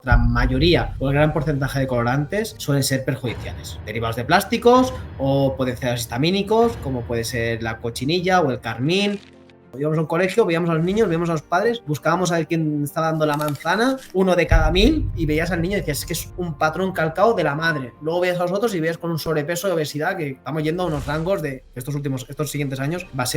La mayoría o el gran porcentaje de colorantes suelen ser perjudiciales, derivados de plásticos o pueden ser histamínicos, como puede ser la cochinilla o el carmín. Íbamos a un colegio, veíamos a los niños, veíamos a los padres, buscábamos a ver quién estaba dando la manzana, uno de cada 1000, y veías al niño y decías, es que es un patrón calcado de la madre. Luego veías a los otros y veías con un sobrepeso y obesidad que estamos yendo a unos rangos de estos siguientes años va a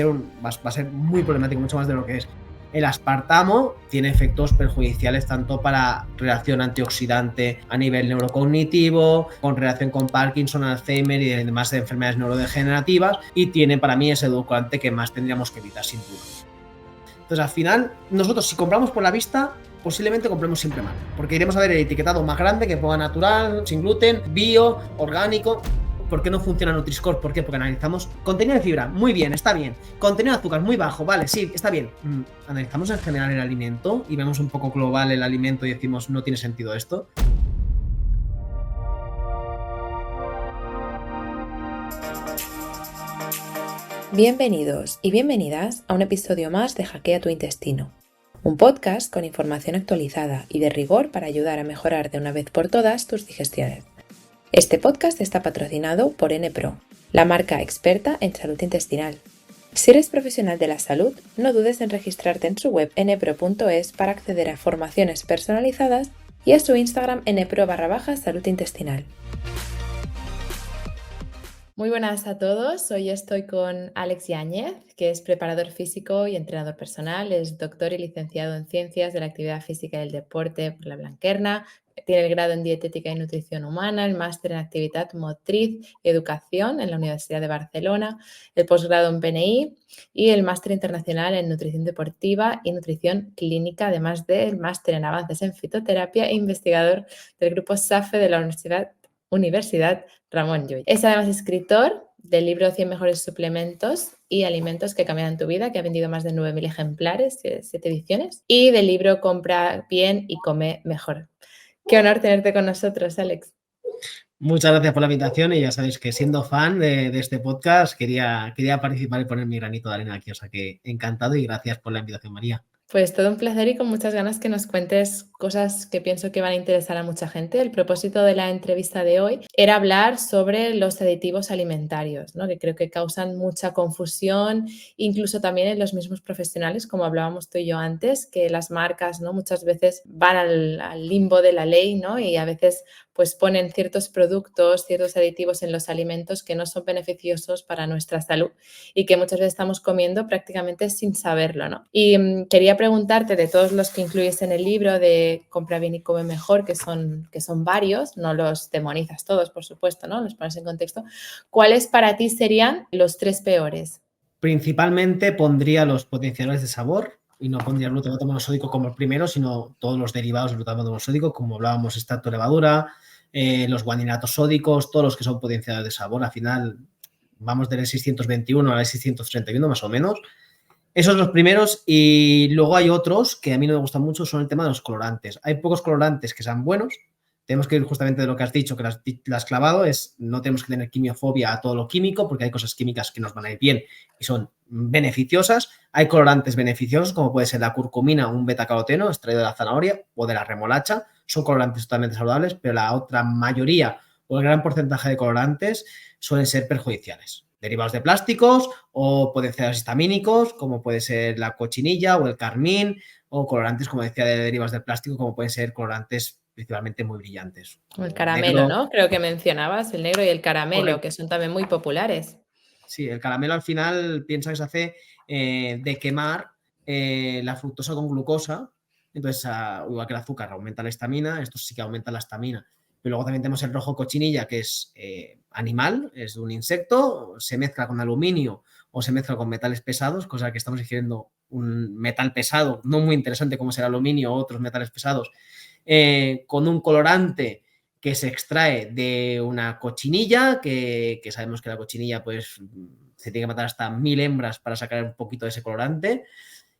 ser muy problemático, mucho más de lo que es. El aspartamo tiene efectos perjudiciales tanto para relación antioxidante a nivel neurocognitivo, con relación con Parkinson, Alzheimer y demás de enfermedades neurodegenerativas, y tiene para mí ese edulcorante que más tendríamos que evitar sin duda. Entonces al final, nosotros si compramos por la vista, posiblemente compremos siempre mal, porque iremos a ver el etiquetado más grande que ponga natural, sin gluten, bio, orgánico. ¿Por qué no funciona Nutri-Score? ¿Por qué? Porque analizamos contenido de fibra, muy bien, está bien. Contenido de azúcar, muy bajo, vale, sí, está bien. Analizamos en general el alimento y vemos un poco global el alimento y decimos, no tiene sentido esto. Bienvenidos y bienvenidas a un episodio más de Hackea tu Intestino, un podcast con información actualizada y de rigor para ayudar a mejorar de una vez por todas tus digestiones. Este podcast está patrocinado por NPRO, la marca experta en salud intestinal. Si eres profesional de la salud, no dudes en registrarte en su web npro.es para acceder a formaciones personalizadas y a su Instagram npro_salud intestinal. Muy buenas a todos, hoy estoy con Alex Yáñez, que es preparador físico y entrenador personal, es doctor y licenciado en Ciencias de la Actividad Física y del Deporte por la Blanquerna, tiene el grado en Dietética y Nutrición Humana, el máster en Actividad Motriz y Educación en la Universidad de Barcelona, el posgrado en PNI y el máster internacional en Nutrición Deportiva y Nutrición Clínica, además del máster en Avances en Fitoterapia e investigador del grupo SAFE de la Universidad Ramón Llull. Es además escritor del libro 100 mejores suplementos y alimentos que cambian tu vida, que ha vendido más de 9.000 ejemplares, 7 ediciones, y del libro Compra bien y come mejor. Qué honor tenerte con nosotros, Alex. Muchas gracias por la invitación y ya sabéis que siendo fan de este podcast quería participar y poner mi granito de arena aquí, o sea que encantado y gracias por la invitación, María. Pues todo un placer y con muchas ganas que nos cuentes cosas que pienso que van a interesar a mucha gente. El propósito de la entrevista de hoy era hablar sobre los aditivos alimentarios, ¿no? Que creo que causan mucha confusión, incluso también en los mismos profesionales, como hablábamos tú y yo antes, que las marcas, ¿no? Muchas veces van al limbo de la ley, ¿no? Y a veces pues ponen ciertos productos, ciertos aditivos en los alimentos que no son beneficiosos para nuestra salud y que muchas veces estamos comiendo prácticamente sin saberlo, ¿no? Y quería preguntarte de todos los que incluyes en el libro de Compra bien y come mejor, que son varios, no los demonizas todos, por supuesto, ¿no? Los pones en contexto. ¿Cuáles para ti serían los 3 peores? Principalmente pondría los potenciadores de sabor y no pondría el glutamato monosódico como el primero, sino todos los derivados del glutamato monosódico, como hablábamos, extracto de levadura, los guaninatos sódicos, todos los que son potenciadores de sabor. Al final vamos del E621 al E631 más o menos. Esos son los primeros y luego hay otros que a mí no me gustan mucho, son el tema de los colorantes. Hay pocos colorantes que sean buenos. Tenemos que ir justamente de lo que has dicho, que lo has clavado, es no tenemos que tener quimiofobia a todo lo químico, porque hay cosas químicas que nos van a ir bien y son beneficiosas. Hay colorantes beneficiosos, como puede ser la curcumina, un betacaroteno extraído de la zanahoria o de la remolacha. Son colorantes totalmente saludables, pero la otra mayoría o el gran porcentaje de colorantes suelen ser perjudiciales. Derivados de plásticos o pueden ser histamínicos, como puede ser la cochinilla o el carmín, o colorantes, como decía, de derivados de plástico, como pueden ser colorantes principalmente muy brillantes. O el caramelo, ¿no? Creo que mencionabas el negro y el caramelo, Correcto. que son también muy populares. Sí, el caramelo al final piensa que se hace de quemar la fructosa con glucosa. Entonces, igual que el azúcar aumenta la estamina, esto sí que aumenta la estamina. Pero luego también tenemos el rojo cochinilla, que es animal, es un insecto, se mezcla con aluminio o se mezcla con metales pesados, cosa que estamos ingiriendo un metal pesado, no muy interesante como es el aluminio o otros metales pesados, con un colorante que se extrae de una cochinilla, que sabemos que la cochinilla pues se tiene que matar hasta 1000 hembras para sacar un poquito de ese colorante.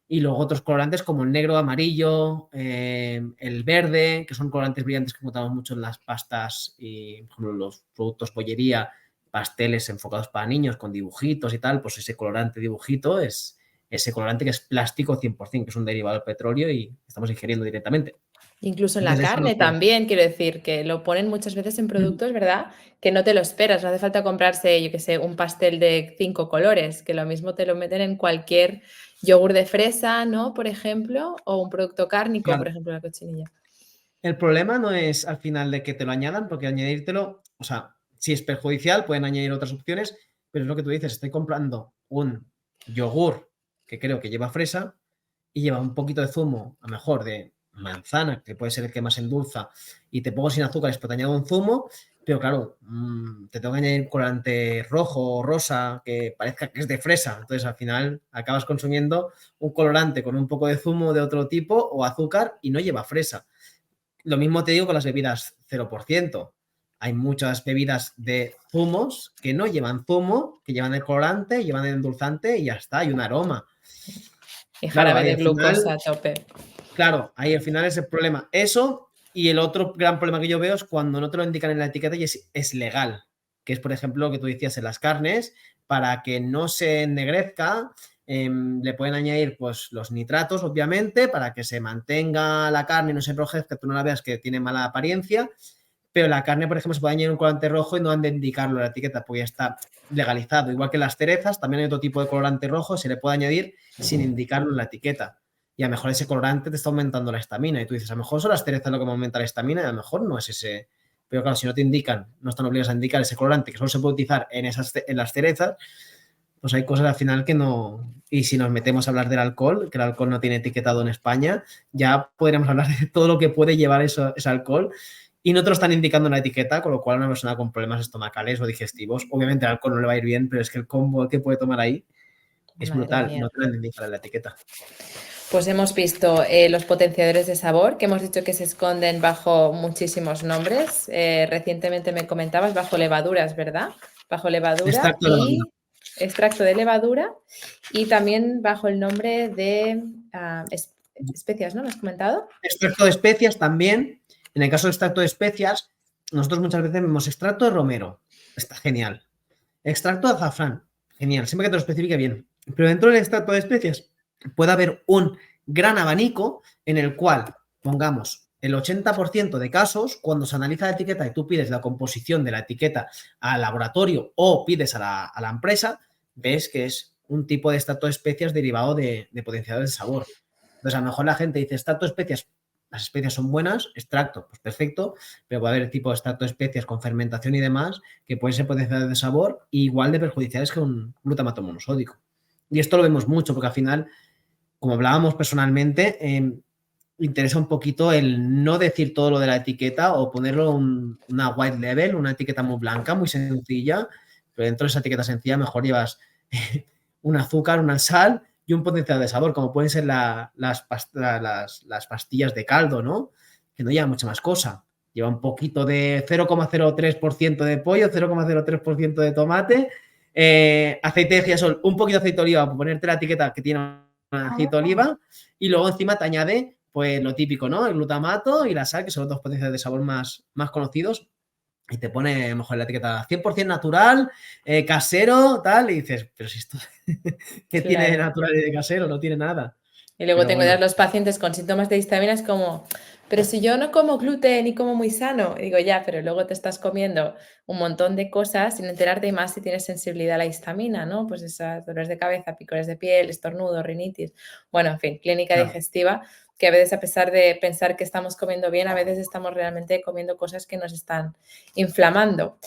Y luego otros colorantes como el negro, amarillo, el verde, que son colorantes brillantes que encontramos mucho en las pastas y, por ejemplo, los productos pollería, pasteles enfocados para niños con dibujitos y tal, pues ese colorante dibujito es ese colorante que es plástico 100%, que es un derivado del petróleo y estamos ingiriendo directamente. Incluso en la Entonces eso no carne quiero. también, quiero decir, que lo ponen muchas veces en productos, ¿verdad? Que no te lo esperas, no hace falta comprarse, yo qué sé, un pastel de 5 colores, que lo mismo te lo meten en cualquier yogur de fresa, ¿no? Por ejemplo, o un producto cárnico, por Claro, ejemplo, la cochinilla. el problema no es al final de que te lo añadan, porque añadírtelo, o sea, si es perjudicial, pueden añadir otras opciones, pero es lo que tú dices, estoy comprando un yogur que creo que lleva fresa y lleva un poquito de zumo, a lo mejor de manzana, que puede ser el que más endulza, y te pongo sin azúcares, pero te añado un zumo, pero claro, te tengo que añadir colorante rojo o rosa que parezca que es de fresa. Entonces al final acabas consumiendo un colorante con un poco de zumo de otro tipo o azúcar y no lleva fresa. Lo mismo te digo con las bebidas 0%. Hay muchas bebidas de zumos que no llevan zumo, que llevan el colorante, llevan el endulzante y ya está, hay un aroma. Y Claro, jarabe ahí de al glucosa final a tope. Claro, ahí al final es el problema. Eso y el otro gran problema que yo veo es cuando no te lo indican en la etiqueta y es legal, que es, por ejemplo, lo que tú decías en las carnes, para que no se ennegrezca, le pueden añadir pues los nitratos, obviamente, para que se mantenga la carne y no se enrojezca, tú no la veas que tiene mala apariencia, pero la carne, por ejemplo, se puede añadir un colorante rojo y no han de indicarlo en la etiqueta, porque ya está legalizado. Igual que en las cerezas, también hay otro tipo de colorante rojo, se le puede añadir sin indicarlo en la etiqueta. Y a lo mejor ese colorante te está aumentando la estamina. Y tú dices, a lo mejor son las cerezas lo que me aumenta la estamina, y a lo mejor no es ese. Pero claro, si no te indican, no están obligados a indicar ese colorante que solo se puede utilizar en las cerezas, pues hay cosas al final que no. Y si nos metemos a hablar del alcohol, que el alcohol no tiene etiquetado en España, ya podríamos hablar de todo lo que puede llevar ese alcohol. Y no te lo están indicando en la etiqueta, con lo cual una persona con problemas estomacales o digestivos, obviamente el alcohol no le va a ir bien, pero es que el combo que puede tomar ahí es Madre brutal, mía. no te lo indican en la etiqueta. Pues hemos visto los potenciadores de sabor, que hemos dicho que se esconden bajo muchísimos nombres. Recientemente me comentabas bajo levaduras, ¿verdad? Bajo levadura Extracto de levadura. y extracto de levadura y también bajo el nombre de especias, ¿no? ¿Me has comentado? Extracto de especias también. En el caso del extracto de especias, nosotros muchas veces vemos extracto de romero. Está genial. Extracto de azafrán. Genial. Siempre que te lo especifique bien. Pero dentro del extracto de especias puede haber un gran abanico en el cual pongamos el 80% de casos, cuando se analiza la etiqueta y tú pides la composición de la etiqueta al laboratorio o pides a la empresa, ves que es un tipo de extracto de especias derivado de potenciadores de sabor. Entonces, a lo mejor la gente dice extracto de especias, las especias son buenas, extracto, pues perfecto, pero puede haber tipo de extracto de especias con fermentación y demás que pueden ser potenciadores de sabor igual de perjudiciales que un glutamato monosódico. Y esto lo vemos mucho porque al final, como hablábamos personalmente, interesa un poquito el no decir todo lo de la etiqueta o ponerlo una white label, una etiqueta muy blanca, muy sencilla, pero dentro de esa etiqueta sencilla mejor llevas un azúcar, una sal y un potenciador de sabor, como pueden ser las pastillas de caldo, ¿no? Que no lleva mucha más cosa. Lleva un poquito de 0,03% de pollo, 0,03% de tomate, aceite de girasol, un poquito de aceite de oliva para ponerte la etiqueta que tiene aceite de oliva y luego encima te añade pues lo típico, ¿no? El glutamato y la sal, que son los dos potenciadores de sabor más conocidos, y te pone, a lo mejor, la etiqueta 100% natural, casero, tal, y dices, pero si esto, ¿qué tiene de Claro. natural y de casero? No tiene nada. Y luego Pero tengo ya bueno, los pacientes con síntomas de histamina, es como, pero si yo no como gluten y como muy sano, y digo ya, pero luego te estás comiendo un montón de cosas sin enterarte y más si tienes sensibilidad a la histamina, ¿no? Pues esas dolores de cabeza, picores de piel, estornudo, rinitis, bueno, en fin, clínica claro. digestiva, que a veces a pesar de pensar que estamos comiendo bien, a veces estamos realmente comiendo cosas que nos están inflamando.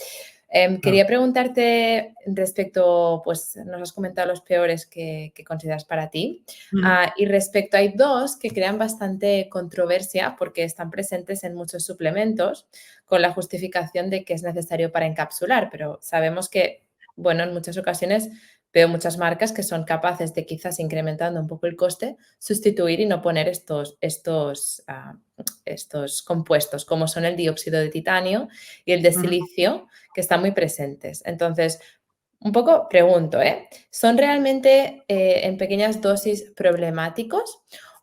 Quería Claro. preguntarte respecto, pues nos has comentado los peores que consideras para ti. Mm. Y respecto, hay dos que crean bastante controversia porque están presentes en muchos suplementos con la justificación de que es necesario para encapsular, pero sabemos que, bueno, en muchas ocasiones veo muchas marcas que son capaces de quizás incrementando un poco el coste, sustituir y no poner estos compuestos, como son el dióxido de titanio y el de Ujú. silicio, que están muy presentes. Entonces, un poco pregunto, ¿son realmente en pequeñas dosis problemáticos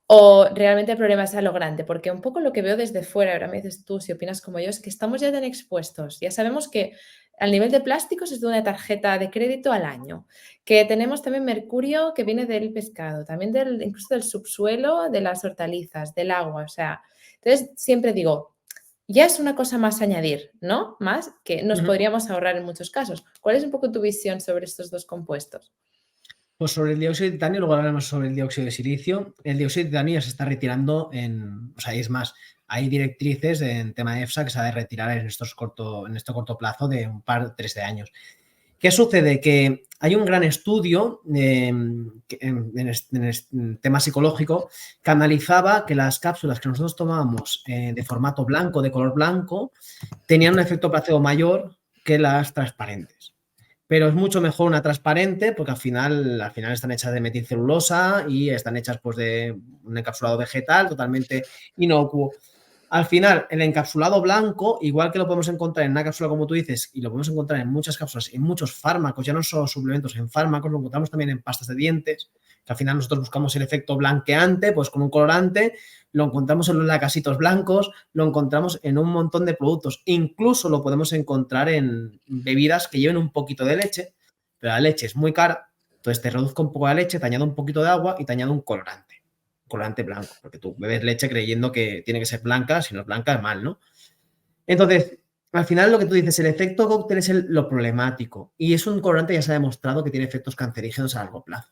o realmente el problema es a lo grande? Porque un poco lo que veo desde fuera, ahora me dices tú si opinas como yo, es que estamos ya tan expuestos, ya sabemos que al nivel de plásticos es de una tarjeta de crédito al año. Que tenemos también mercurio que viene del pescado, también incluso del subsuelo, de las hortalizas, del agua. O sea, entonces siempre digo, ya es una cosa más a añadir, ¿no? Más que nos podríamos ahorrar en muchos casos. ¿Cuál es un poco tu visión sobre estos dos compuestos? Pues sobre el dióxido de titanio, luego hablaremos sobre el dióxido de silicio. El dióxido de titanio ya se está retirando o sea, es más, hay directrices en tema de EFSA que se ha de retirar en este corto plazo de un par, 3 de años. ¿Qué sucede? Que hay un gran estudio en tema psicológico que analizaba que las cápsulas que nosotros tomábamos de formato blanco, de color blanco, tenían un efecto placebo mayor que las transparentes. Pero es mucho mejor una transparente porque al final están hechas de metilcelulosa y están hechas pues, de un encapsulado vegetal totalmente inocuo. Al final, el encapsulado blanco, igual que lo podemos encontrar en una cápsula, como tú dices, y lo podemos encontrar en muchas cápsulas, en muchos fármacos, ya no solo suplementos, en fármacos, lo encontramos también en pastas de dientes, que al final nosotros buscamos el efecto blanqueante, pues con un colorante, lo encontramos en los lacasitos blancos, lo encontramos en un montón de productos, incluso lo podemos encontrar en bebidas que lleven un poquito de leche, pero la leche es muy cara, entonces te reduzco un poco la leche, te añado un poquito de agua y te añado un colorante blanco, porque tú bebes leche creyendo que tiene que ser blanca, si no es blanca es mal, ¿no? Entonces, al final lo que tú dices, el efecto cóctel es lo problemático y es un colorante ya se ha demostrado que tiene efectos cancerígenos a largo plazo.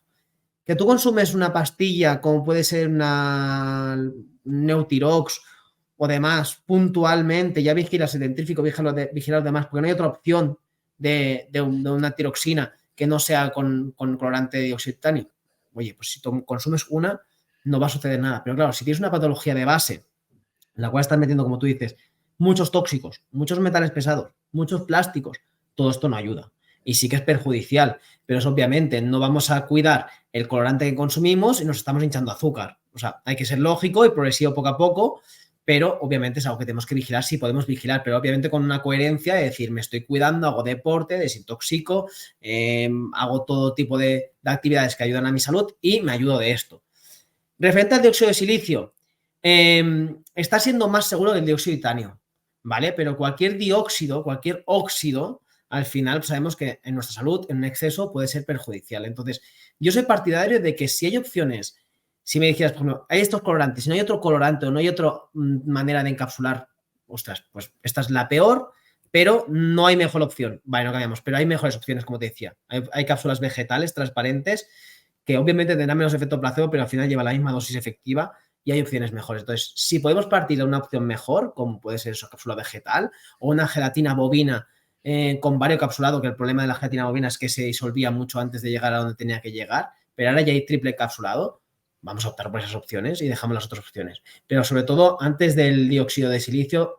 Que tú consumes una pastilla como puede ser una Neutirox o demás puntualmente, ya vigilas el dentífrico, vigilas los demás, porque no hay otra opción de una tiroxina que no sea con colorante de dióxido de titanio. Oye, pues si tú consumes una, no va a suceder nada. Pero claro, si tienes una patología de base, en la cual estás metiendo, como tú dices, muchos tóxicos, muchos metales pesados, muchos plásticos, todo esto no ayuda. Y sí que es perjudicial, pero es obviamente no vamos a cuidar el colorante que consumimos y nos estamos hinchando azúcar. O sea, hay que ser lógico y progresivo poco a poco, pero obviamente es algo que tenemos que vigilar, sí podemos vigilar, pero obviamente con una coherencia de decir, me estoy cuidando, hago deporte, desintoxico, hago todo tipo de actividades que ayudan a mi salud y me ayudo de esto. Referente al dióxido de silicio, está siendo más seguro que el dióxido de titanio, ¿vale? Pero cualquier óxido, al final pues sabemos que en nuestra salud, en un exceso, puede ser perjudicial. Entonces, yo soy partidario de que si hay opciones, si me dijeras, por ejemplo, hay estos colorantes, si no hay otro colorante o no hay otra manera de encapsular, ostras, pues esta es la peor, pero no hay mejor opción. Vale, no cambiamos, pero hay mejores opciones, como te decía. Hay cápsulas vegetales transparentes que obviamente tendrán menos efecto placebo, pero al final lleva la misma dosis efectiva y hay opciones mejores. Entonces, si podemos partir de una opción mejor, como puede ser esa cápsula vegetal o una gelatina bovina con variocapsulado, que el problema de la gelatina bovina es que se disolvía mucho antes de llegar a donde tenía que llegar, pero ahora ya hay triple capsulado, vamos a optar por esas opciones y dejamos las otras opciones. Pero sobre todo, antes del dióxido de silicio,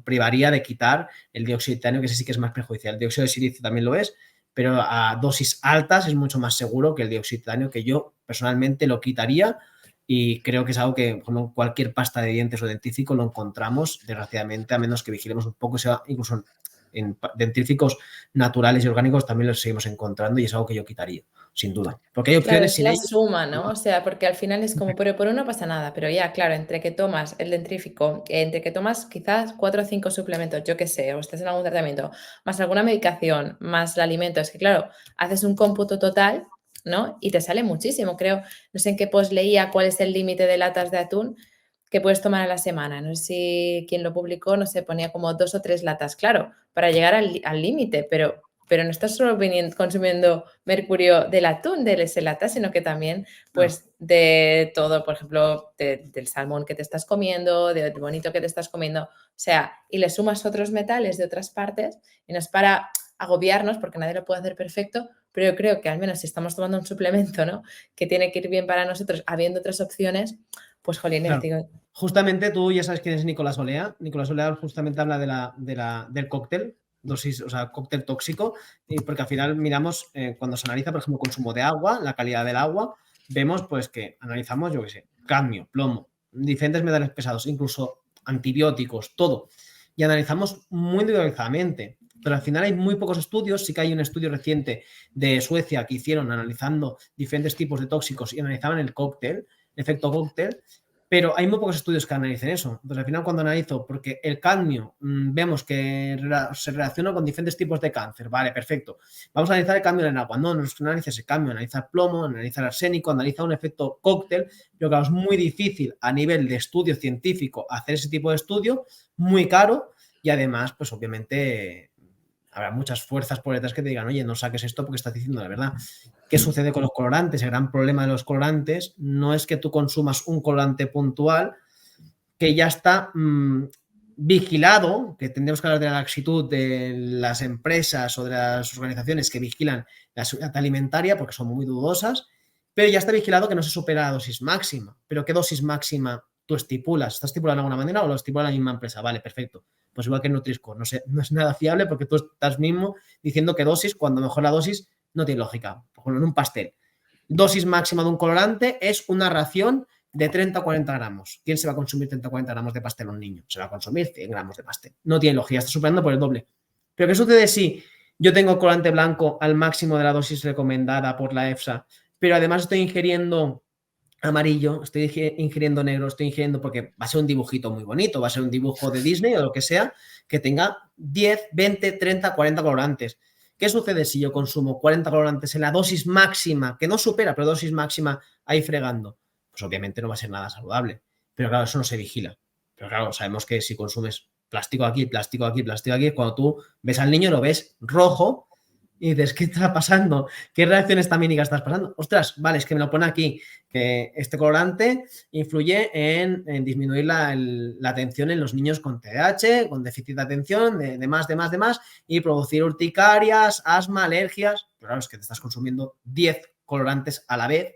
privaría de quitar el dióxido de titanio, que ese sí que es más perjudicial. El dióxido de silicio también lo es, pero a dosis altas es mucho más seguro que el dióxido de titanio, que yo personalmente lo quitaría y creo que es algo que como cualquier pasta de dientes o dentífrico lo encontramos, desgraciadamente, a menos que vigilemos un poco, incluso en dentífricos naturales y orgánicos también los seguimos encontrando y es algo que yo quitaría, sin duda. Porque hay Claro, opciones es sin la ellos. suma, ¿no? O sea, porque al final es como, pero por uno pasa nada, pero ya, claro, entre que tomas el dentrífico, entre que tomas quizás 4 o 5 suplementos, yo qué sé, o estés en algún tratamiento, más alguna medicación, más el alimento, es que claro, haces un cómputo total, ¿no? Y te sale muchísimo, creo, no sé en qué post leía cuál es el límite de latas de atún que puedes tomar a la semana, no sé si quien lo publicó, no sé, ponía como 2 o 3 latas, claro, para llegar al límite, pero no estás solo consumiendo mercurio del atún, de ese lata, sino que también pues de todo, por ejemplo, del salmón que te estás comiendo, del bonito que te estás comiendo, o sea, y le sumas otros metales de otras partes y no es para agobiarnos porque nadie lo puede hacer perfecto, pero yo creo que al menos si estamos tomando un suplemento, ¿no? Que tiene que ir bien para nosotros, habiendo otras opciones, pues jolines, Claro. digo. Justamente tú ya sabes quién es Nicolás Olea. Nicolás Olea justamente habla del cóctel, dosis, o sea, cóctel tóxico, porque al final miramos, cuando se analiza, por ejemplo, consumo de agua, la calidad del agua, vemos pues que analizamos, yo qué sé, cadmio, plomo, diferentes metales pesados, incluso antibióticos, todo. Y analizamos muy individualizadamente. Pero al final hay muy pocos estudios, sí que hay un estudio reciente de Suecia que hicieron analizando diferentes tipos de tóxicos y analizaban el cóctel, el efecto cóctel, Pero hay muy pocos estudios que analicen eso. Entonces, al final, cuando analizo, porque el cadmio vemos que se relaciona con diferentes tipos de cáncer, vale, perfecto. Vamos a analizar el cadmio en el agua. No, no analiza ese cambio, analiza el plomo, analiza el arsénico, analiza un efecto cóctel. Pero claro, es muy difícil a nivel de estudio científico hacer ese tipo de estudio, muy caro y además, pues obviamente habrá muchas fuerzas por detrás que te digan, oye, no saques esto porque estás diciendo la verdad. ¿Qué sucede con los colorantes? El gran problema de los colorantes no es que tú consumas un colorante puntual que ya está vigilado, que tendríamos que hablar de la laxitud de las empresas o de las organizaciones que vigilan la seguridad alimentaria, porque son muy dudosas, pero ya está vigilado que no se supera la dosis máxima. ¿Pero qué dosis máxima tú estipulas? ¿Estás estipulando de alguna manera o lo estipula la misma empresa? Vale, perfecto. Pues igual que en Nutri-Score, no sé, no es nada fiable porque tú estás mismo diciendo que dosis, cuando mejor la dosis no tiene lógica. Por ejemplo, en un pastel. Dosis máxima de un colorante es una ración de 30 o 40 gramos. ¿Quién se va a consumir 30 o 40 gramos de pastel a un niño? Se va a consumir 100 gramos de pastel. No tiene lógica, está superando por el doble. Pero ¿qué sucede si yo tengo colorante blanco al máximo de la dosis recomendada por la EFSA, pero además estoy ingiriendo amarillo, estoy ingiriendo negro, estoy ingiriendo porque va a ser un dibujito muy bonito, va a ser un dibujo de Disney o lo que sea, que tenga 10, 20, 30, 40 colorantes. ¿Qué sucede si yo consumo 40 colorantes en la dosis máxima, que no supera, pero dosis máxima ahí fregando? Pues obviamente no va a ser nada saludable. Pero claro, eso no se vigila. Pero claro, sabemos que si consumes plástico aquí, plástico aquí, plástico aquí, cuando tú ves al niño lo ves rojo y dices, ¿qué está pasando? ¿Qué reacciones tamínicas estás pasando? Ostras, vale, es que me lo pone aquí, que este colorante influye en disminuir la atención en los niños con TDAH, con déficit de atención, de más, y producir urticarias, asma, alergias. Pero claro, es que te estás consumiendo 10 colorantes a la vez,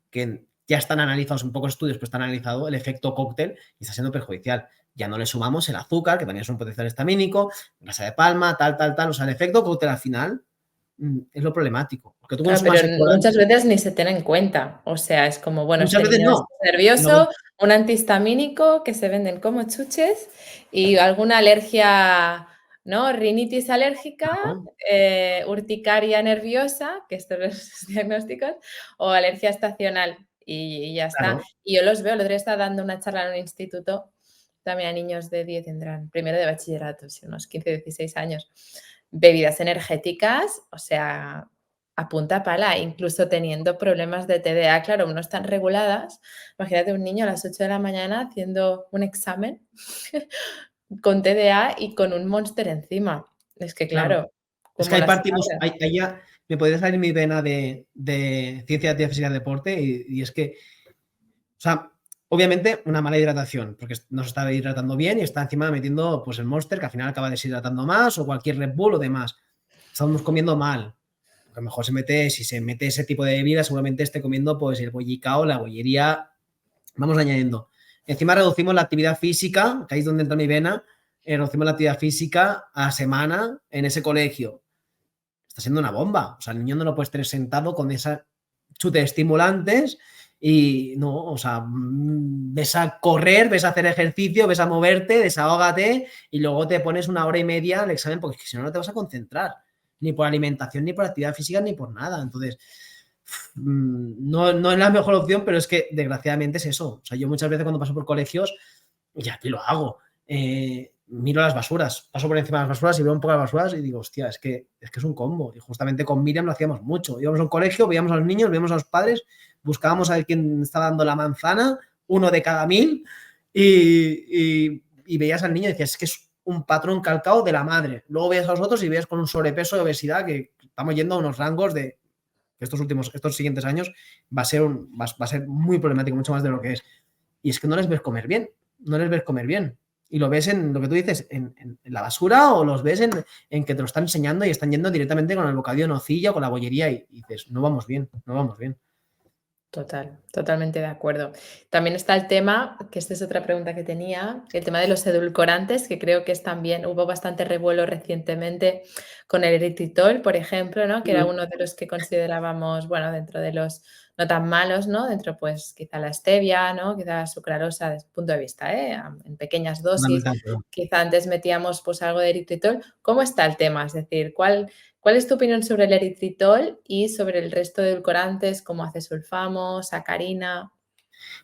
que ya están analizados en pocos estudios, pero están analizado el efecto cóctel y está siendo perjudicial. Ya no le sumamos el azúcar, que también es un potencial histamínico, grasa de palma, tal. O sea, el efecto cóctel al final es lo problemático. Porque tú Claro, pero consumas el colorante. muchas veces ni se tiene en cuenta. O sea, es como, bueno, Muchas este veces niño es no. nervioso, un antihistamínico que se venden como chuches y alguna alergia, ¿no? Rinitis alérgica, Claro, urticaria nerviosa, que estos son los diagnósticos, o alergia estacional y ya está. claro. Y yo los veo, el otro día estaba dando una charla en un instituto, también a niños de 10 tendrán, primero de bachillerato, sí, unos 15, 16 años. Bebidas energéticas, o sea, a punta pala, incluso teniendo problemas de TDA, claro, no están reguladas. Imagínate un niño a las 8 de la mañana haciendo un examen con TDA y con un Monster encima. Es que Claro. claro, Es que ¿cómo ahí las partimos, sabes? ahí ya me podría salir mi vena de ciencia, actividad física y deporte, y es que, o sea, obviamente una mala hidratación, porque no se está hidratando bien y está encima metiendo pues el Monster, que al final acaba deshidratando más, o cualquier Red Bull o demás. Estamos comiendo mal. Porque a lo mejor si se mete ese tipo de bebida, seguramente esté comiendo pues el bollicao, la bollería, vamos añadiendo. Encima reducimos la actividad física, que ahí es donde entra mi vena, reducimos la actividad física a semana en ese colegio. Está siendo una bomba. O sea, el niño no lo puedes tener sentado con esa chute de estimulantes y no, o sea, ves a correr, ves a hacer ejercicio, ves a moverte, desahógate y luego te pones una hora y media al examen porque si no, no te vas a concentrar. Ni por alimentación, ni por actividad física, ni por nada. Entonces, no es la mejor opción, pero es que desgraciadamente es eso. O sea, yo muchas veces cuando paso por colegios, y aquí lo hago, miro las basuras, paso por encima de las basuras y veo un poco las basuras y digo, hostia, es que es un combo. Y justamente con Miriam lo hacíamos mucho. Íbamos a un colegio, veíamos a los niños, veíamos a los padres, buscábamos a ver quién está dando la manzana, uno de cada 1000, y veías al niño y decías, es que es un patrón calcado de la madre. Luego veías a los otros y veías con un sobrepeso de obesidad que estamos yendo a unos rangos de estos siguientes años va a ser muy problemático, mucho más de lo que es. Y es que no les ves comer bien, no les ves comer bien. Y lo ves en lo que tú dices, en la basura, o los ves en que te lo están enseñando y están yendo directamente con el bocadillo nocilla o con la bollería y dices, no vamos bien, no vamos bien. Total, totalmente de acuerdo. También está el tema, que esta es otra pregunta que tenía, el tema de los edulcorantes, que creo que es también, hubo bastante revuelo recientemente con el eritritol, por ejemplo, ¿no? Que era uno de los que considerábamos, bueno, dentro de los no tan malos, ¿no? Dentro, pues, quizá la stevia, ¿no? Quizá la sucralosa, desde el punto de vista, en pequeñas dosis. Totalmente de acuerdo. Quizá antes metíamos, pues, algo de eritritol. ¿Cómo está el tema? Es decir, ¿cuál es tu opinión sobre el eritritol y sobre el resto de edulcorantes como acesulfamo, sacarina?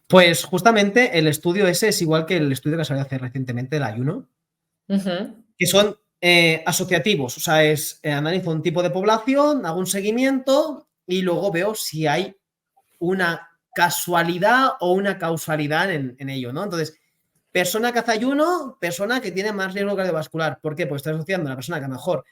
Pues justamente el estudio ese es igual que el estudio que se hace recientemente del ayuno, que son asociativos, o sea, analizo un tipo de población, hago un seguimiento y luego veo si hay una casualidad o una causalidad en ello, ¿no? Entonces, persona que hace ayuno, persona que tiene más riesgo cardiovascular. ¿Por qué? Pues estás asociando a una persona que a lo mejor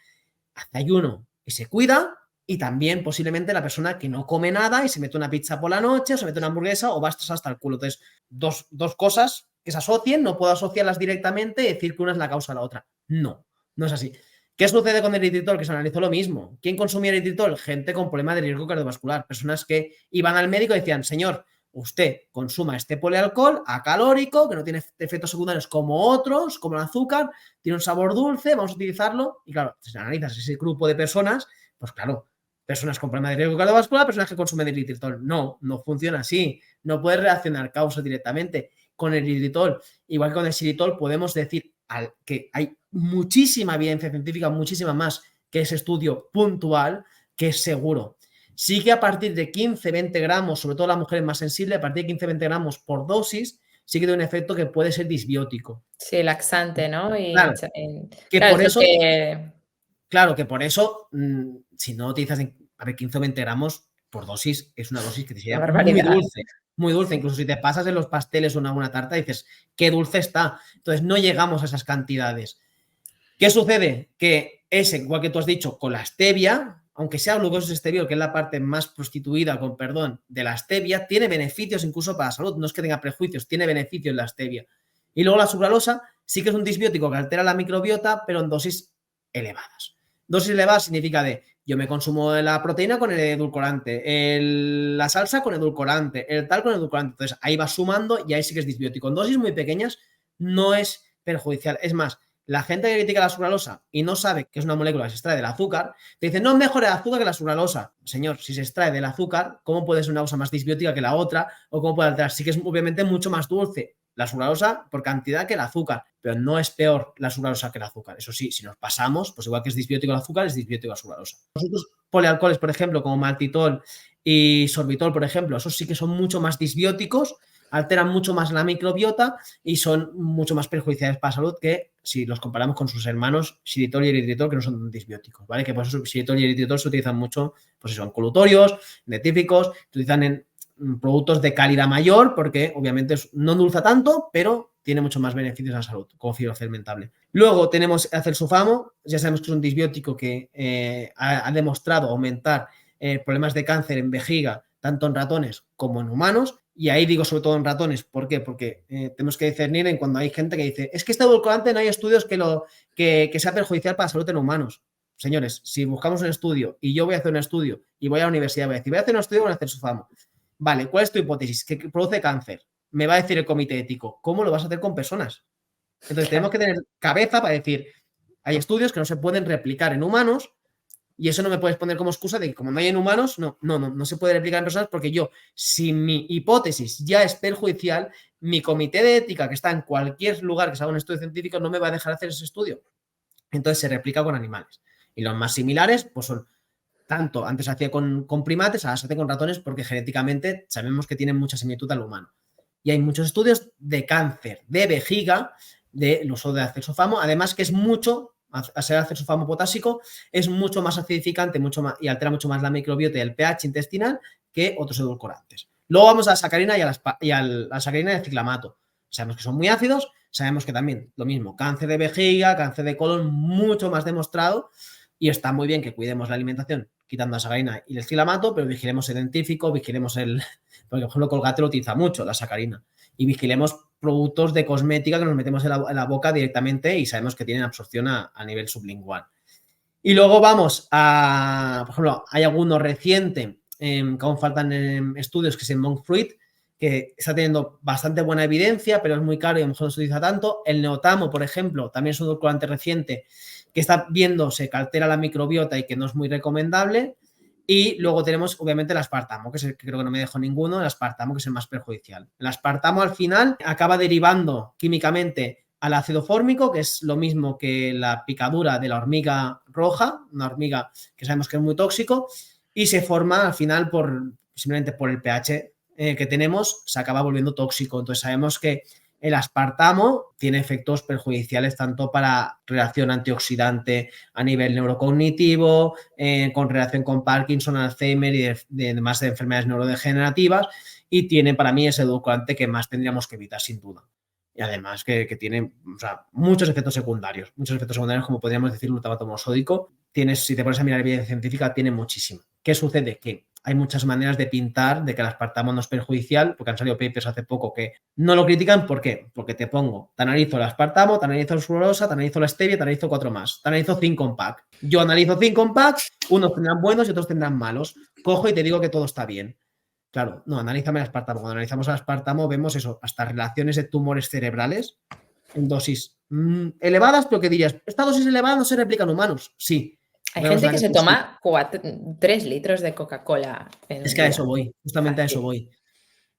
hace ayuno y se cuida, y también posiblemente la persona que no come nada y se mete una pizza por la noche, o se mete una hamburguesa o va hasta el culo. Entonces, dos cosas que se asocien, no puedo asociarlas directamente y decir que una es la causa de la otra. No, no es así. ¿Qué sucede con el eritritol? Que se analizó lo mismo. ¿Quién consumía eritritol? Gente con problemas de riesgo cardiovascular. Personas que iban al médico y decían, señor, usted consuma este polialcohol acalórico, que no tiene efectos secundarios como otros, como el azúcar, tiene un sabor dulce, vamos a utilizarlo. Y claro, si analizas ese grupo de personas, pues claro, personas con problemas de riesgo cardiovascular, personas que consumen eritritol. No, no funciona así. No puedes reaccionar causas directamente. Con el eritritol, igual que con el xilitol, podemos decir que hay muchísima evidencia científica, muchísima más que ese estudio puntual, que es seguro. Sí que a partir de 15-20 gramos, sobre todo las mujeres más sensibles, a partir de 15-20 gramos por dosis, sí que tiene un efecto que puede ser disbiótico. Sí, laxante, ¿no? Y Claro, que claro, por es lo eso, que... claro, que por eso, si no utilizas, a ver, 15 o 20 gramos por dosis, es una dosis que te Una sería barbaridad. muy dulce. Incluso si te pasas en los pasteles o en alguna tarta, dices, qué dulce está. Entonces, no llegamos a esas cantidades. ¿Qué sucede? Que ese, igual que tú has dicho, con la stevia, aunque sea glucosa stevia, que es la parte más prostituida, con perdón, de la stevia, tiene beneficios incluso para la salud. No es que tenga prejuicios, tiene beneficios la stevia. Y luego la sucralosa sí que es un disbiótico que altera la microbiota, pero en dosis elevadas. Dosis elevadas significa de yo me consumo la proteína con el edulcorante, la salsa con edulcorante, el tal con edulcorante. Entonces ahí va sumando y ahí sí que es disbiótico. En dosis muy pequeñas no es perjudicial. Es más, la gente que critica la sucralosa y no sabe que es una molécula que se extrae del azúcar, te dice, no es mejor el azúcar que la sucralosa. Señor, si se extrae del azúcar, ¿cómo puede ser una cosa más disbiótica que la otra? ¿O cómo puede alterar? Sí que es obviamente mucho más dulce la sucralosa por cantidad que el azúcar, pero no es peor la sucralosa que el azúcar. Eso sí, si nos pasamos, pues igual que es disbiótico el azúcar, es disbiótico la sucralosa. Nosotros polialcoholes, por ejemplo, como maltitol y sorbitol, por ejemplo, esos sí que son mucho más disbióticos, alteran mucho más la microbiota y son mucho más perjudiciales para la salud que si los comparamos con sus hermanos xilitol y eritritol, que no son disbióticos, ¿vale? Que por eso xilitol y eritritol se utilizan mucho, pues eso, en colutorios, en dietíficos, se utilizan en productos de calidad mayor porque obviamente no endulza tanto, pero tiene mucho más beneficios a la salud, como fibra fermentable. Luego tenemos el sulfamo, ya sabemos que es un disbiótico que ha demostrado aumentar problemas de cáncer en vejiga, tanto en ratones como en humanos. Y ahí digo sobre todo en ratones, ¿por qué? Porque tenemos que discernir en cuando hay gente que dice, es que este edulcorante no hay estudios que sea perjudicial para la salud en humanos. Señores, si buscamos un estudio y yo voy a hacer un estudio y voy a la universidad, voy a decir, voy a hacer un estudio con el sulfamo. Vale, ¿cuál es tu hipótesis? Que produce cáncer. Me va a decir el comité ético, ¿cómo lo vas a hacer con personas? Entonces tenemos que tener cabeza para decir, hay estudios que no se pueden replicar en humanos y eso no me puedes poner como excusa de que como no hay en humanos, no se puede replicar en personas porque yo, si mi hipótesis ya es perjudicial, mi comité de ética que está en cualquier lugar que se haga un estudio científico no me va a dejar hacer ese estudio. Entonces se replica con animales. Y los más similares, pues son tanto, antes se hacía con primates, ahora se hace con ratones porque genéticamente sabemos que tienen mucha similitud al humano. Y hay muchos estudios de cáncer de vejiga del uso de acesofamo, además que es mucho, a ser acesofamo potásico, es mucho más acidificante y altera mucho más la microbiota y el pH intestinal que otros edulcorantes. Luego vamos a la sacarina y a la sacarina y al ciclamato. Sabemos que son muy ácidos, sabemos que también lo mismo, cáncer de vejiga, cáncer de colon, mucho más demostrado, y está muy bien que cuidemos la alimentación quitando la sacarina y el ciclamato, pero vigilemos el dentífrico, vigilemos por ejemplo, Colgate lo utiliza mucho, la sacarina, y vigilemos productos de cosmética que nos metemos en la boca directamente y sabemos que tienen absorción a nivel sublingual. Y luego vamos a, por ejemplo, hay alguno reciente, que aún faltan estudios, que es el monk fruit, que está teniendo bastante buena evidencia, pero es muy caro y a lo mejor no se utiliza tanto. El neotamo, por ejemplo, también es un edulcorante reciente que está viéndose que altera la microbiota y que no es muy recomendable. Y luego tenemos, obviamente, el aspartamo, que es el que creo que no me dejo ninguno, el aspartamo, que es el más perjudicial. El aspartamo, al final, acaba derivando químicamente al ácido fórmico, que es lo mismo que la picadura de la hormiga roja, una hormiga que sabemos que es muy tóxico, y se forma, al final, simplemente por el pH que tenemos se acaba volviendo tóxico. Entonces sabemos que el aspartamo tiene efectos perjudiciales tanto para relación antioxidante a nivel neurocognitivo, con relación con Parkinson, Alzheimer y demás de enfermedades neurodegenerativas, y tiene para mí ese edulcorante que más tendríamos que evitar sin duda. Y además que tiene, o sea, muchos efectos secundarios, como podríamos decir glutamato monosódico. Si te pones a mirar evidencia científica, tiene muchísimo. ¿Qué sucede? Que hay muchas maneras de pintar de que el aspartamo no es perjudicial, porque han salido papers hace poco que no lo critican. ¿Por qué? Porque te analizo el aspartamo, te analizo el sucralosa, te analizo la stevia, te analizo 4 más, te analizo 5 en pack. Yo analizo 5 en pack, unos tendrán buenos y otros tendrán malos. Cojo y te digo que todo está bien. Claro, no, analízame el aspartamo. Cuando analizamos el aspartamo vemos eso, hasta relaciones de tumores cerebrales en dosis elevadas, pero que dirías, esta dosis elevada no se replica en humanos. Sí. Hay gente que se toma 3 litros de Coca-Cola en un día. Es que a eso voy, justamente a eso voy.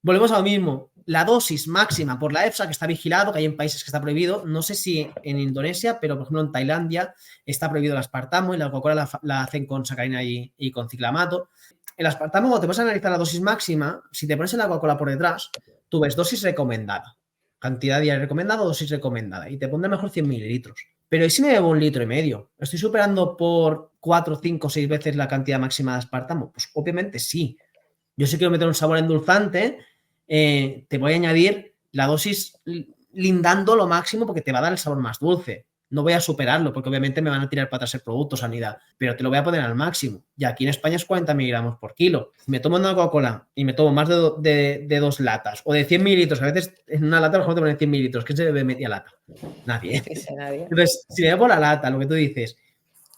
Volvemos a lo mismo. La dosis máxima por la EFSA, que está vigilado, que hay en países que está prohibido, no sé si en Indonesia, pero por ejemplo en Tailandia está prohibido el aspartamo y la Coca-Cola la hacen con sacarina y con ciclamato. El aspartamo, cuando te vas a analizar la dosis máxima, si te pones en la Coca-Cola por detrás, tú ves dosis recomendada, cantidad diaria recomendada, dosis recomendada, y te pondrá mejor 100 mililitros. Pero ¿y si me bebo 1,5 litros? ¿Estoy superando por 4, 5, 6 veces la cantidad máxima de aspartamo? Pues obviamente sí. Yo si quiero meter un sabor endulzante, te voy a añadir la dosis lindando lo máximo porque te va a dar el sabor más dulce. No voy a superarlo porque obviamente me van a tirar para atrás el producto, sanidad, pero te lo voy a poner al máximo. Y aquí en España es 40 miligramos por kilo. Si me tomo una Coca-Cola y me tomo más de 2 latas o de 100 mililitros, a veces en una lata mejor te ponen 100 mililitros. ¿Quién se bebe media lata? Nadie. Sí, nadie. Entonces, si me bebo la lata, lo que tú dices,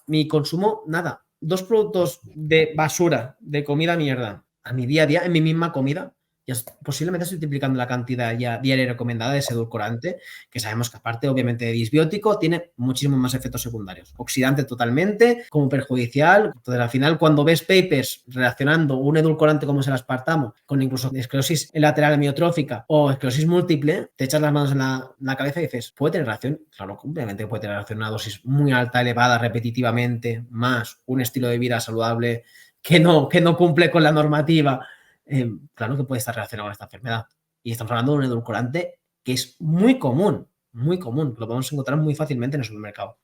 mi consumo, nada, 2 productos de basura, de comida mierda, a mi día a día, en mi misma comida, ya posiblemente estoy multiplicando la cantidad ya diaria recomendada de ese edulcorante, que sabemos que aparte obviamente de disbiótico, tiene muchísimos más efectos secundarios. Oxidante totalmente, como perjudicial. Entonces al final cuando ves papers relacionando un edulcorante como es el aspartamo con incluso esclerosis lateral amiotrófica o esclerosis múltiple, te echas las manos en la cabeza y dices, ¿puede tener relación? Claro, obviamente puede tener relación, una dosis muy alta, elevada, repetitivamente, más un estilo de vida saludable que no cumple con la normativa. Claro que puede estar relacionado con esta enfermedad. Y estamos hablando de un edulcorante que es muy común, lo podemos encontrar muy fácilmente en el supermercado.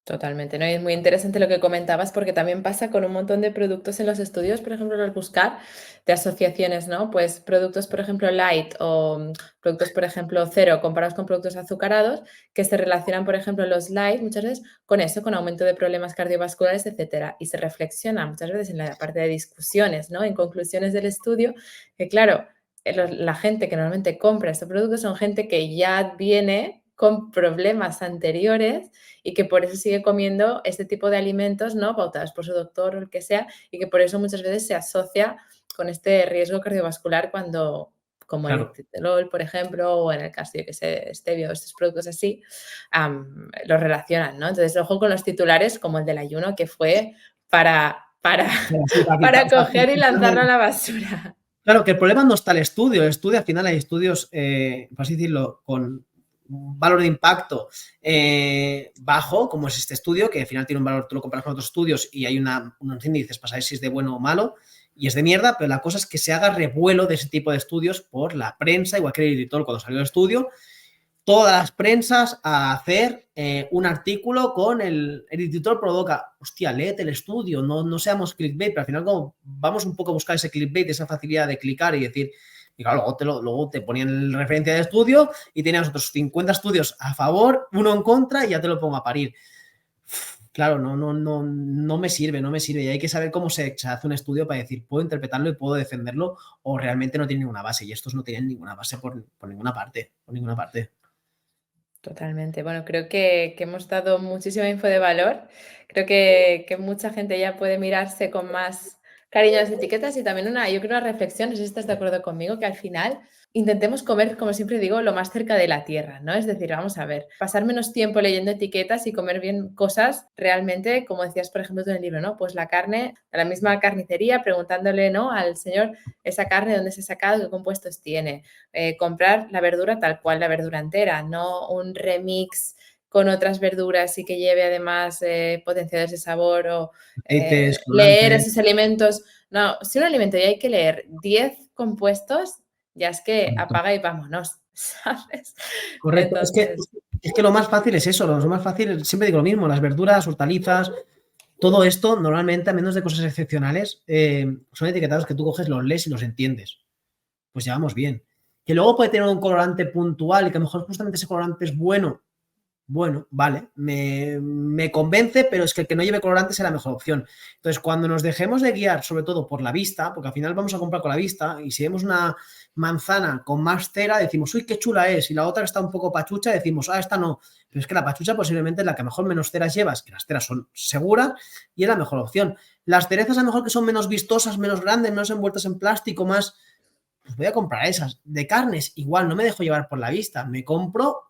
Totalmente, ¿no? Y es muy interesante lo que comentabas porque también pasa con un montón de productos en los estudios, por ejemplo, al buscar de asociaciones, ¿no? Pues productos, por ejemplo, light o productos, por ejemplo, cero comparados con productos azucarados que se relacionan, por ejemplo, los light muchas veces con eso, con aumento de problemas cardiovasculares, etcétera. Y se reflexiona muchas veces en la parte de discusiones, ¿no? En conclusiones del estudio, que claro, la gente que normalmente compra estos productos son gente que ya viene con problemas anteriores y que por eso sigue comiendo este tipo de alimentos, ¿no? Pautados por su doctor o el que sea, y que por eso muchas veces se asocia con este riesgo cardiovascular cuando, como el etilol, por ejemplo, o en el caso de que sea stevia o estos productos así, los relacionan, ¿no? Entonces, ojo con los titulares como el del ayuno, que fue para coger y lanzarlo a la basura. Claro, que el problema no está el estudio al final hay estudios, por así decirlo, con un valor de impacto bajo, como es este estudio, que al final tiene un valor, tú lo comparas con otros estudios y hay unos índices para saber si es de bueno o malo, y es de mierda, pero la cosa es que se haga revuelo de ese tipo de estudios por la prensa, igual que el editor cuando salió el estudio, todas las prensas a hacer un artículo con el editor provoca, hostia, léete el estudio, no seamos clickbait, pero al final como vamos un poco a buscar ese clickbait, esa facilidad de clicar y decir, y claro, luego te ponían referencia de estudio y teníamos otros 50 estudios a favor, uno en contra y ya te lo pongo a parir. Claro, no me sirve y hay que saber cómo se hace un estudio para decir, puedo interpretarlo y puedo defenderlo o realmente no tiene ninguna base, y estos no tienen ninguna base por ninguna parte, Totalmente. Bueno, creo que hemos dado muchísima info de valor. Creo que mucha gente ya puede mirarse con más cariño a las etiquetas y también yo creo una reflexión, no sé si estás de acuerdo conmigo, que al final intentemos comer, como siempre digo, lo más cerca de la tierra, ¿no? Es decir, vamos a ver, pasar menos tiempo leyendo etiquetas y comer bien cosas realmente, como decías, por ejemplo, tú en el libro, ¿no? Pues la carne, a la misma carnicería, preguntándole, ¿no? Al señor, esa carne, ¿dónde se ha sacado? ¿Qué compuestos tiene? Comprar la verdura tal cual, la verdura entera, no un remix con otras verduras y que lleve además potenciadores de sabor o Aceites, leer colorantes. esos alimentos. No, si un alimento ya hay que leer 10 compuestos, ya es que Correcto. apaga y vámonos, ¿sabes? Correcto. Entonces, Es que lo más fácil es eso, lo más fácil, siempre digo lo mismo, las verduras, hortalizas, todo esto normalmente, a menos de cosas excepcionales, son etiquetados que tú coges, los lees y los entiendes. Pues ya vamos bien. Que luego puede tener un colorante puntual y que a lo mejor justamente ese colorante es bueno. Bueno, vale, me convence, pero es que el que no lleve colorante será la mejor opción. Entonces, cuando nos dejemos de guiar, sobre todo por la vista, porque al final vamos a comprar con la vista, y si vemos una manzana con más cera, decimos, uy, qué chula es, y la otra que está un poco pachucha, decimos, ah, esta no. Pero es que la pachucha posiblemente es la que mejor menos ceras llevas, que las ceras son seguras y es la mejor opción. Las cerezas a lo mejor que son menos vistosas, menos grandes, menos envueltas en plástico, más, pues voy a comprar esas. De carnes, igual, no me dejo llevar por la vista, me compro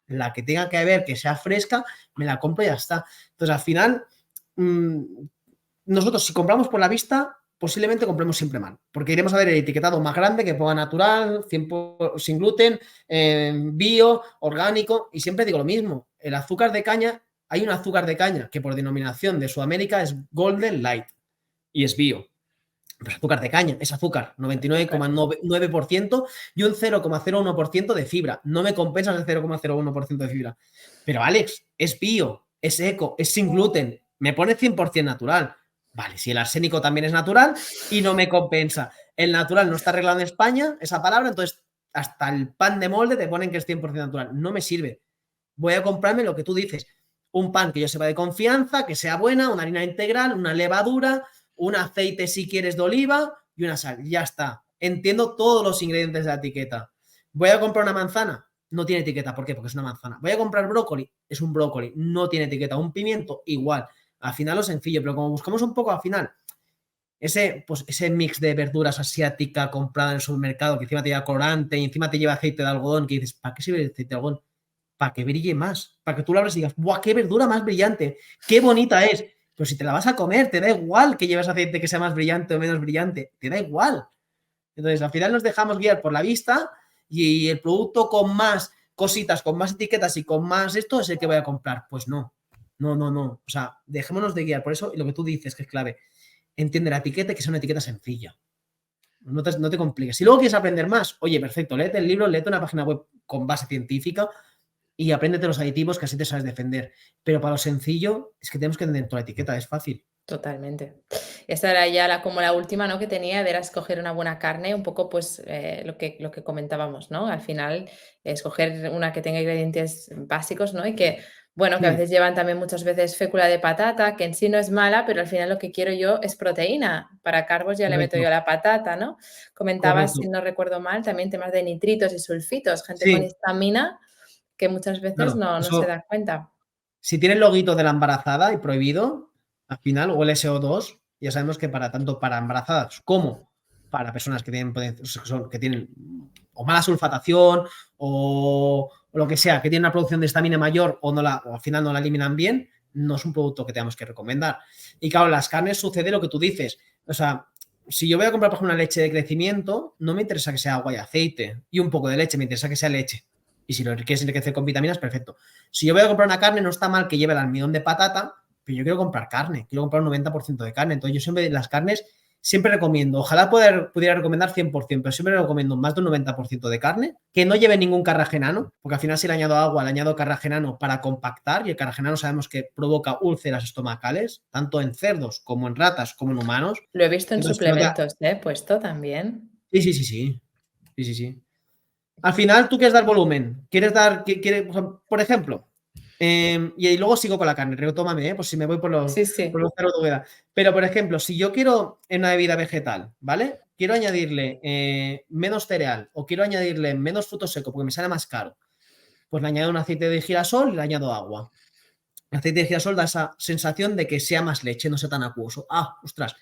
la que tenga que ver, que sea fresca, me la compro y ya está. Entonces, al final, nosotros si compramos por la vista, posiblemente compremos siempre mal, porque iremos a ver el etiquetado más grande que ponga natural, 100% sin gluten, bio, orgánico, y siempre digo lo mismo, el azúcar de caña, hay un azúcar de caña que por denominación de Sudamérica es Golden Light y es bio. Pero es azúcar de caña, es azúcar, 99,9% y un 0,01% de fibra. No me compensas el 0,01% de fibra. Pero Alex, es bio, es eco, es sin gluten, me pone 100% natural. Vale, si el arsénico también es natural y no me compensa. El natural no está arreglado en España, esa palabra, entonces hasta el pan de molde te ponen que es 100% natural. No me sirve. Voy a comprarme lo que tú dices, un pan que yo sepa de confianza, que sea buena, una harina integral, una levadura, un aceite si quieres de oliva y una sal. Ya está. Entiendo todos los ingredientes de la etiqueta. Voy a comprar una manzana, no tiene etiqueta. ¿Por qué? Porque es una manzana. Voy a comprar brócoli, es un brócoli, no tiene etiqueta. Un pimiento, igual. Al final lo sencillo, pero como buscamos un poco al final ese mix de verduras asiática comprada en el supermercado que encima te lleva colorante y encima te lleva aceite de algodón, que dices, ¿para qué sirve el aceite de algodón? Para que brille más, para que tú la abres y digas, ¡buah, qué verdura más brillante! ¡Qué bonita es! Pero si te la vas a comer, te da igual que lleves aceite que sea más brillante o menos brillante, te da igual. Entonces, al final nos dejamos guiar por la vista y el producto con más cositas, con más etiquetas y con más esto es el que voy a comprar. Pues no, no. O sea, dejémonos de guiar por eso y lo que tú dices que es clave, entiende la etiqueta y que sea una etiqueta sencilla. No te compliques. Si luego quieres aprender más, oye, perfecto, léete el libro, léete una página web con base científica y apréndete los aditivos que así te sabes defender. Pero para lo sencillo es que tenemos que entender toda la etiqueta, es fácil. totalmente. Esta era ya como la última, ¿no?, que tenía, era escoger una buena carne, un poco pues lo que comentábamos, ¿no? Al final, escoger una que tenga ingredientes básicos, ¿no? Y que, bueno, que a veces llevan también muchas veces fécula de patata, que en sí no es mala, pero al final lo que quiero yo es proteína. Para carbos ya le meto Correcto, yo la patata, ¿no? Comentabas, correcto. si no recuerdo mal, también temas de nitritos y sulfitos, gente con Sí, histamina que muchas veces claro. no se Eso, da cuenta. si tiene el loguito de la embarazada y prohibido, al final, o el SO2, ya sabemos que para tanto para embarazadas como para personas que tienen, que tienen o mala sulfatación o lo que sea, que tienen una producción de estamina mayor o al final no la eliminan bien, no es un producto que tengamos que recomendar. Y claro, las carnes sucede lo que tú dices. O sea, si yo voy a comprar, por ejemplo, una leche de crecimiento, no me interesa que sea agua y aceite y un poco de leche, me interesa que sea leche. Y si lo quieres enriquecer con vitaminas, perfecto. Si yo voy a comprar una carne, no está mal que lleve el almidón de patata, pero yo quiero comprar carne, quiero comprar un 90% de carne. Entonces yo siempre las carnes, siempre recomiendo, ojalá pudiera recomendar 100%, pero siempre recomiendo más de un 90% de carne, que no lleve ningún carragenano, porque al final si le añado agua, le añado carragenano para compactar, y el carragenano sabemos que provoca úlceras estomacales, tanto en cerdos como en ratas, como en humanos. Lo he visto en Entonces, que no te... suplementos, puesto también. Sí. Al final, tú quieres dar volumen, quieres dar, por ejemplo, y luego sigo con la carne, retómame, pues si me voy Sí, por sí. los cerros de Úbeda. Pero, por ejemplo, si yo quiero en una bebida vegetal, ¿vale? Quiero añadirle menos cereal o quiero añadirle menos fruto seco porque me sale más caro, pues le añado un aceite de girasol y le añado agua. El aceite de girasol da esa sensación de que sea más leche, no sea tan acuoso. Ah, ostras,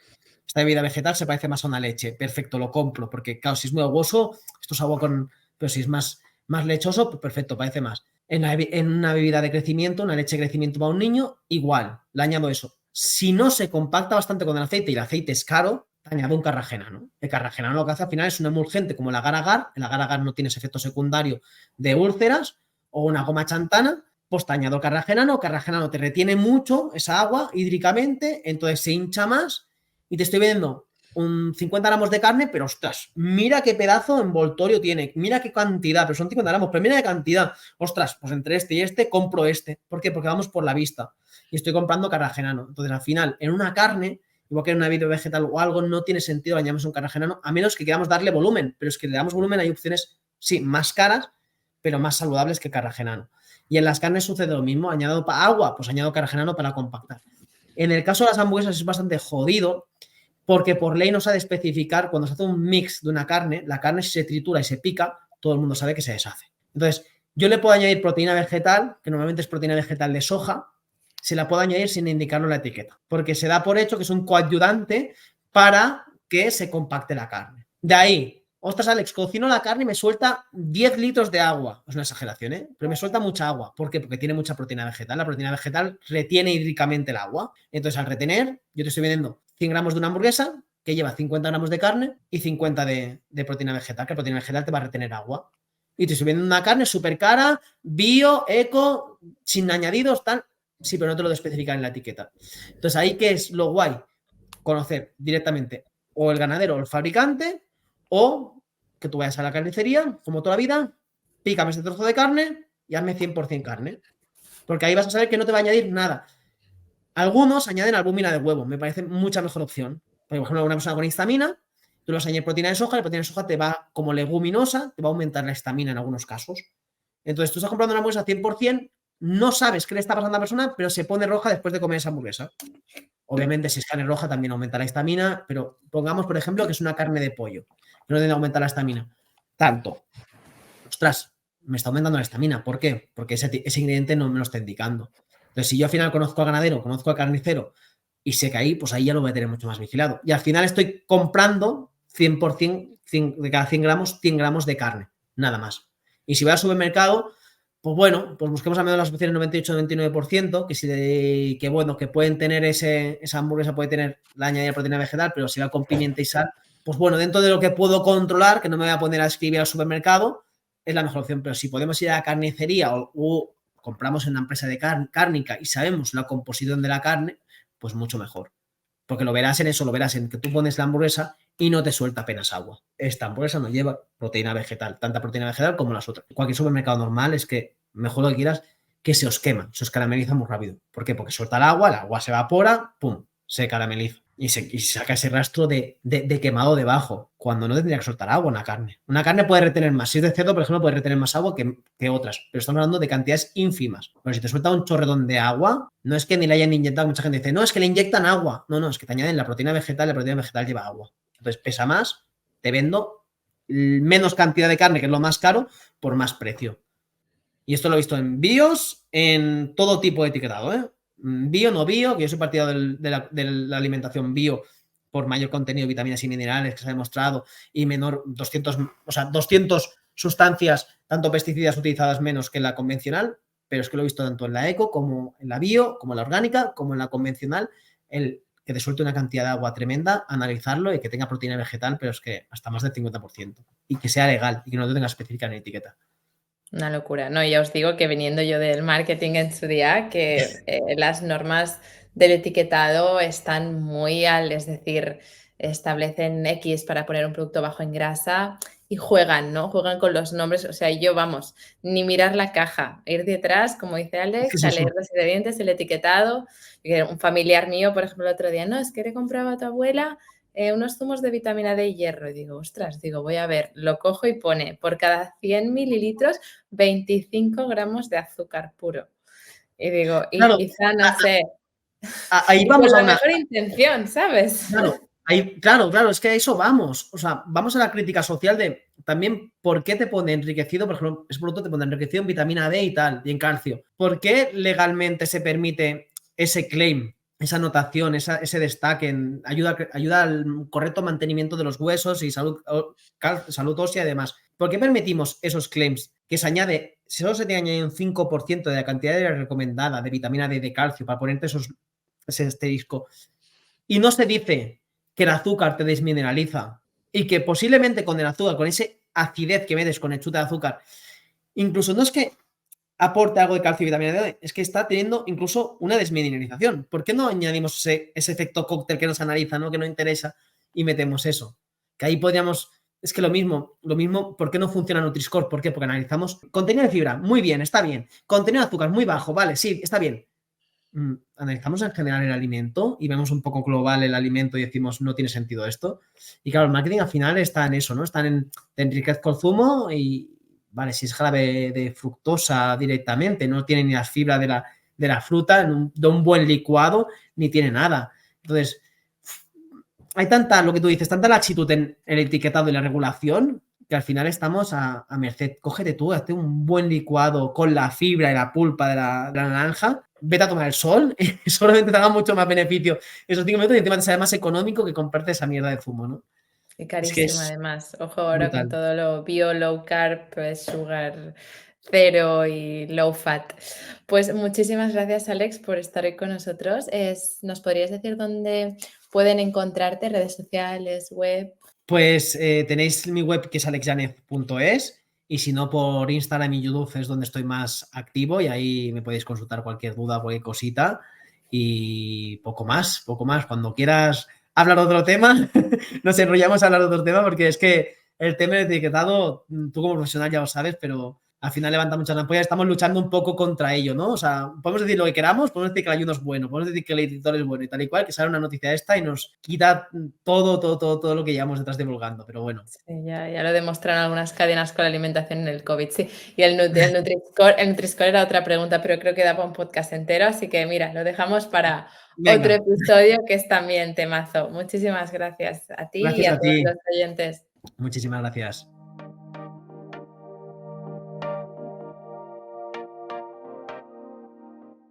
esta bebida vegetal se parece más a una leche. Perfecto, lo compro, porque claro, si es muy aguoso, esto es agua con... Pero si es más lechoso, pues perfecto, parece más. En una bebida de crecimiento, una leche de crecimiento para un niño, igual, le añado eso. Si no se compacta bastante con el aceite y el aceite es caro, le añado un carragenano. El carragenano lo que hace al final es un emulgente como el agar-agar. El agar-agar no tiene ese efecto secundario de úlceras o una goma chantana, pues te añado carragenano te retiene mucho esa agua hídricamente, entonces se hincha más y te estoy vendiendo un 50 gramos de carne, pero ostras, mira qué pedazo envoltorio tiene, mira qué cantidad, pero son 50 gramos, pero mira qué cantidad, ostras, pues entre este y este compro este. ¿Por qué? Porque vamos por la vista y estoy comprando carragenano. Entonces al final, en una carne, igual que en una vida vegetal o algo, no tiene sentido añadirnos un carragenano, a menos que queramos darle volumen, pero es que le damos volumen, hay opciones, sí, más caras, pero más saludables que carragenano. Y en las carnes sucede lo mismo, añado agua, pues añado carragenano para compactar. En el caso de las hamburguesas es bastante jodido, porque por ley no se ha de especificar, cuando se hace un mix de una carne, la carne si se tritura y se pica, todo el mundo sabe que se deshace. Entonces, yo le puedo añadir proteína vegetal, que normalmente es proteína vegetal de soja, se la puedo añadir sin indicarlo en la etiqueta, porque se da por hecho que es un coadyuvante para que se compacte la carne. De ahí, ostras, Alex, cocino la carne y me suelta 10 litros de agua. Es una exageración, ¿eh? Pero me suelta mucha agua. ¿Por qué? Porque tiene mucha proteína vegetal. La proteína vegetal retiene hídricamente el agua. Entonces, al retener, yo te estoy vendiendo 100 gramos de una hamburguesa que lleva 50 gramos de carne y 50 de proteína vegetal, que la proteína vegetal te va a retener agua. Y te estoy vendiendo una carne súper cara, bio, eco, sin añadidos, tal. Sí, pero no te lo especifican en la etiqueta. Entonces, ahí ¿qué es lo guay? Conocer directamente o el ganadero o el fabricante, o que tú vayas a la carnicería, como toda la vida, pícame este trozo de carne y hazme 100% carne. Porque ahí vas a saber que no te va a añadir nada. Algunos añaden albúmina de huevo, me parece mucha mejor opción. Por ejemplo, una persona con histamina, tú le vas a añadir proteína de soja, la proteína de soja te va, como leguminosa, te va a aumentar la histamina en algunos casos. Entonces, tú estás comprando una hamburguesa 100%, no sabes qué le está pasando a la persona, pero se pone roja después de comer esa hamburguesa. Obviamente, si es carne roja, también aumenta la histamina, pero pongamos, por ejemplo, que es una carne de pollo, que no tiene que aumentar la histamina. Tanto. Ostras, me está aumentando la histamina. ¿Por qué? Porque ese ingrediente no me lo está indicando. Entonces, si yo al final conozco al ganadero, conozco al carnicero y sé que ahí, pues ahí ya lo voy a tener mucho más vigilado. Y al final estoy comprando 100%, de cada 100 gramos, 100 gramos de carne, nada más. Y si voy al supermercado, pues bueno, pues busquemos al menos las opciones 98-99%, que bueno, que pueden tener esa hamburguesa puede tener la añadida proteína vegetal, pero si va con pimienta y sal, pues bueno, dentro de lo que puedo controlar, que no me voy a poner a escribir al supermercado, es la mejor opción. Pero si podemos ir a la carnicería o compramos en una empresa de cárnica y sabemos la composición de la carne, pues mucho mejor. Porque lo verás en eso, lo verás en que tú pones la hamburguesa y no te suelta apenas agua. Esta hamburguesa no lleva proteína vegetal, tanta proteína vegetal como las otras. Cualquier supermercado normal es que, mejor lo que quieras, que se os quema, se os carameliza muy rápido. ¿Por qué? Porque suelta el agua se evapora, pum, se carameliza. Y saca ese rastro de quemado debajo, cuando no tendría que soltar agua una carne. Una carne puede retener más. Si es de cerdo, por ejemplo, puede retener más agua que otras, pero estamos hablando de cantidades ínfimas. Pero si te suelta un chorredón de agua, no es que ni le hayan inyectado, mucha gente dice, no, es que le inyectan agua. No, es que te añaden la proteína vegetal lleva agua. Entonces pesa más, te vendo menos cantidad de carne, que es lo más caro, por más precio. Y esto lo he visto en bios, en todo tipo de etiquetado, ¿eh? Bio, no bio, que yo soy partidario de la alimentación bio por mayor contenido de vitaminas y minerales que se ha demostrado y menor 200 sustancias, tanto pesticidas utilizadas menos que en la convencional, pero es que lo he visto tanto en la eco como en la bio, como en la orgánica, como en la convencional, el que te suelte una cantidad de agua tremenda, analizarlo y que tenga proteína vegetal, pero es que hasta más del 50%. Y que sea legal y que no lo tenga específica en la etiqueta. Una locura. No, ya os digo que viniendo yo del marketing en su día, que las normas del etiquetado están muy es decir, establecen X para poner un producto bajo en grasa y juegan, ¿no? Juegan con los nombres. O sea, yo, vamos, ni mirar la caja, ir detrás, como dice Alex, Es a eso. leer los ingredientes, el etiquetado. Un familiar mío, por ejemplo, el otro día, no, es que le compraba a tu abuela unos zumos de vitamina D y hierro. Y digo, ostras, voy a ver, lo cojo y pone por cada 100 mililitros 25 gramos de azúcar puro. Y digo, y Claro, quizá, no sé, ahí y con vamos a la una... mejor intención, ¿sabes? Claro, es que a eso vamos. O sea, vamos a la crítica social de también por qué te pone enriquecido, por ejemplo, ese producto te pone enriquecido en vitamina D y tal, y en calcio. ¿Por qué legalmente se permite ese claim, esa anotación, ese destaque, ayuda al correcto mantenimiento de los huesos y salud ósea y demás? ¿Por qué permitimos esos claims que se añade, solo se te añade un 5% de la cantidad recomendada de vitamina D y de calcio para ponerte ese asterisco? Y no se dice que el azúcar te desmineraliza y que posiblemente con el azúcar, con ese acidez que metes con el chute de azúcar, incluso no es que aporte algo de calcio y vitamina D, es que está teniendo incluso una desmineralización. ¿Por qué no añadimos ese efecto cóctel que nos analiza, ¿no? Que no interesa, y metemos eso? Que ahí podríamos... Es que lo mismo, ¿por qué no funciona Nutri-Score? ¿Por qué? Porque analizamos contenido de fibra, muy bien, está bien. Contenido de azúcar, muy bajo, vale, sí, está bien. Analizamos en general el alimento y vemos un poco global el alimento y decimos, no tiene sentido esto. Y claro, el marketing al final está en eso, ¿no? Está en te enriquezco el zumo y, vale, si es jarabe de fructosa directamente, no tiene ni las fibras de la fruta, de un buen licuado, ni tiene nada. Entonces, hay tanta, lo que tú dices, tanta laxitud en el etiquetado y la regulación que al final estamos a merced. Cógete tú, hazte un buen licuado con la fibra y la pulpa de la naranja, vete a tomar el sol y solamente te haga mucho más beneficio esos 5 minutos y encima te sale más económico que comprarte esa mierda de zumo, ¿no? Y Es que carísimo es además. Ojo ahora con brutal. todo lo bio, low carb, pues, sugar cero y low fat. Pues muchísimas gracias, Alex, por estar hoy con nosotros. ¿Nos podrías decir dónde pueden encontrarte, redes sociales, web? Pues tenéis mi web que es alexyanez.es y si no por Instagram y YouTube es donde estoy más activo y ahí me podéis consultar cualquier duda, cualquier cosita y poco más, poco más. Cuando quieras hablar de otro tema, nos enrollamos a hablar de otro tema porque es que el tema del etiquetado, tú como profesional ya lo sabes, pero al final levanta muchas ampollas, estamos luchando un poco contra ello, ¿no? O sea, podemos decir lo que queramos, podemos decir que el ayuno es bueno, podemos decir que el editor es bueno y tal y cual, que sale una noticia esta y nos quita todo lo que llevamos detrás divulgando, pero bueno. Sí, ya lo demostraron algunas cadenas con la alimentación en el COVID, sí. Y el Nutri-Score era otra pregunta, pero creo que da para un podcast entero, así que mira, lo dejamos para otro Venga, episodio que es también temazo. Muchísimas gracias a ti y gracias a a todos ti. los oyentes. Muchísimas gracias.